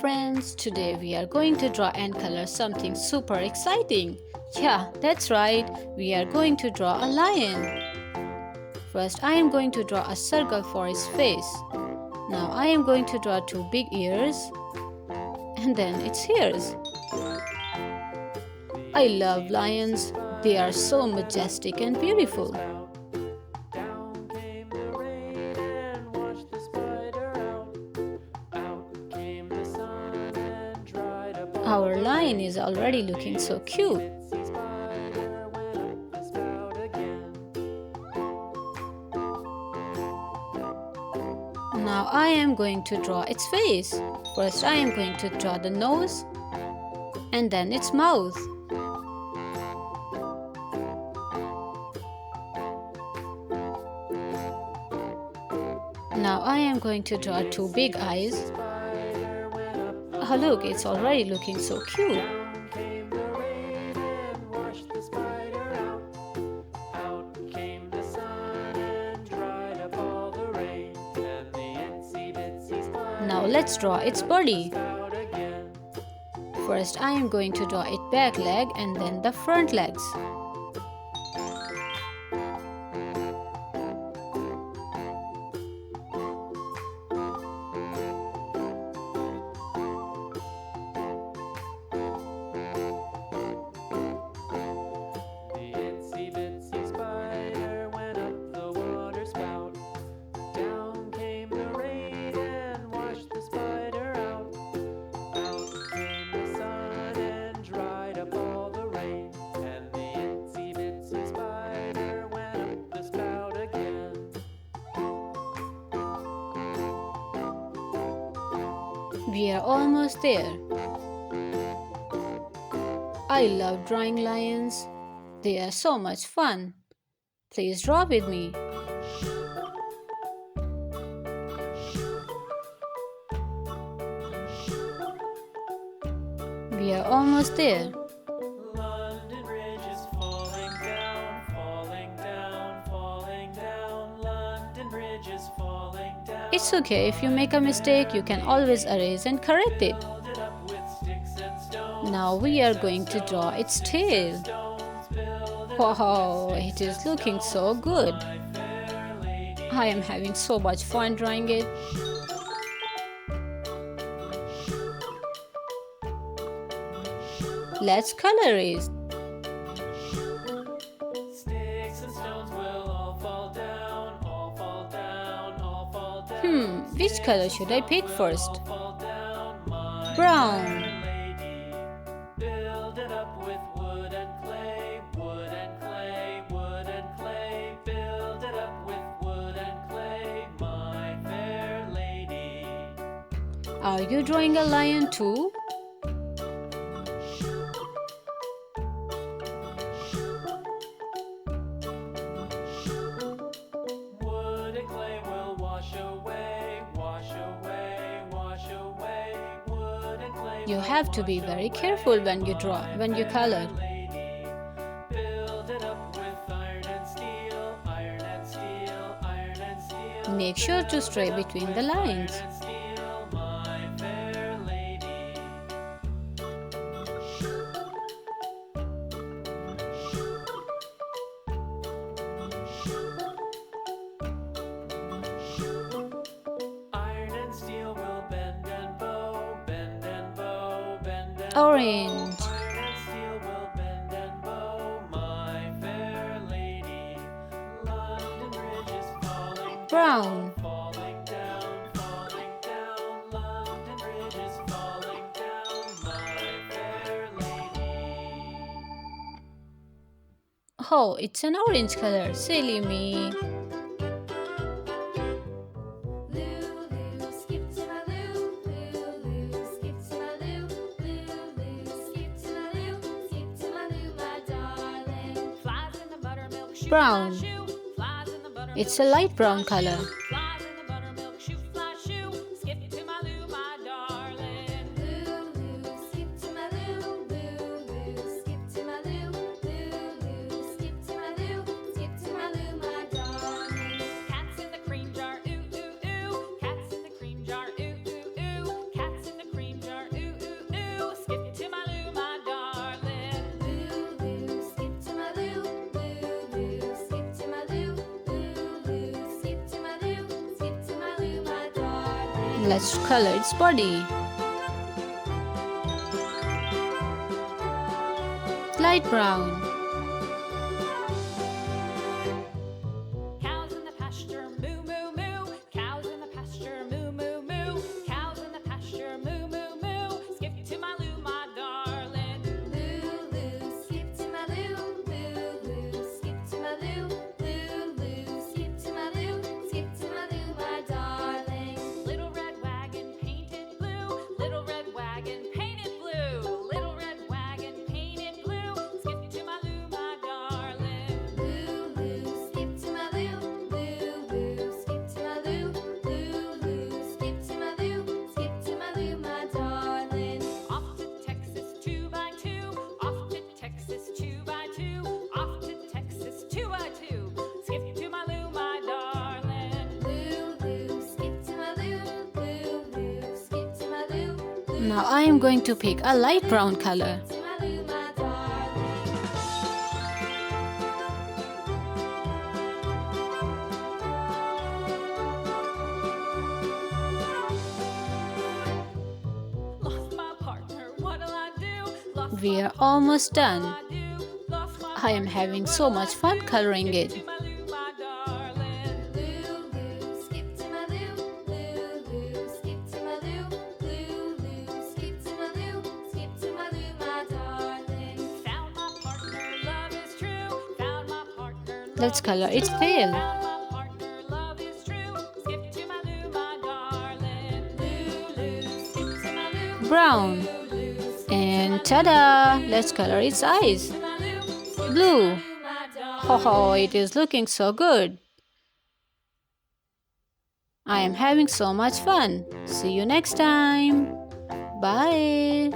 friends, today we are going to draw and color something super exciting. Yeah, that's right, we are going to draw a lion. First, I am going to draw a circle for his face. Now I am going to draw two big ears and then its ears. I love lions, they are so majestic and beautiful. Our lion is already looking so cute. Now I am going to draw its face. First I am going to draw the nose and then its mouth. Now I am going to draw two big eyes. Oh look, it's already looking so cute. Now let's draw its body. First I am going to draw its back leg and then the front legs. We are almost there. I love drawing lions. They are so much fun. Please draw with me. We are almost there. London Bridge is falling down, falling down, falling down. London Bridge is falling down. It's okay, if you make a mistake, you can always erase and correct it. Build it up with sticks and stones. Now we are going to draw its tail. Wow, it is looking so good. I am having so much fun drawing it. Let's color it. Sticks and stones will all fall down, all fall down, all fall down. Which color should I pick first? All fall down, my Brown. lady. Build it up with wood and clay, wood and clay, wood and clay. Build it up with wood and clay, my fair lady. Are you drawing a lion too? Wood and clay will wash away, wash away, wash away. Wood and clay You will have to be wash very away, careful when you draw, when you color. lady. Build it up with iron and steel, iron and steel, iron and steel. Make sure to stray between the lines. Iron and steel, my fair lady. Iron and steel will bend and bow, bend and bow, bend and Orange. bow. Iron and steel will bend and bow, my fair lady. London Bridge is falling Brown. falling down, falling down. London Bridge is falling down, my fair lady. Oh, it's an orange color. Silly me. Lulu, skip to my loo. Lulu, skip to my loo. Lulu, skip to my loo. Skip to my loo, my darling. Flies in the buttermilk shoe. Brown. Fly shoe. Flies in the buttermilk It's a light brown color. Flies in the buttermilk shoe. Fly shoe. Skip to my loo, my darling. Lulu, skip to my loo. Lulu, skip to my loo. Lulu, skip to my loo. Skip to my loo, my darling. Cats in the cream jar. Ooh, ooh, ooh. Cats in the cream jar. Ooh, ooh, ooh. Cats in the cream jar. Let's color its body. Light brown. Cows in the pasture, moo moo moo. Cows in the pasture, moo moo moo. Cows in the pasture, moo moo moo. Skip to my loo, my darling. Loo loo, skip to my loo. Loo loo, skip to my loo. Loo loo, skip to my loo. Skip to my loo, my darling. Little red wagon painted blue. Little red wagon painted blue. Little red wagon painted blue. Skip to my loo, my darling. Loo loo, skip to my loo. Loo loo, skip to my loo. Loo loo, skip to my loo. Skip to my loo, my darling. Off to Texas 2x2. Off to Texas 2x2. Off to Texas 2x2. Skip to my loo, my darling. Loo loo, skip to my loo. Loo loo, skip to my loo. Now I am going to pick a light brown color. To my loo, my darling. Lost my partner, what'll I do? Lost We my are almost done. I do. Lost my I am having so much fun coloring it. to my loo, my darling. Loo loo, skip to my loo. Loo loo, skip to my loo. Loo loo, skip to my loo. Skip to my loo, my darling. Found my partner, love is true. Found my partner, Let's love color is its true. tail. Found my partner, love is true. Skip to my loo, my darling. Loo loo, skip to my loo. Brown. Loo loo, skip And ta-da! Let's color its eyes. to my loo. Skip Blue. to my darling. Oh, it is looking so good. I am having so much fun. See you next time. Bye.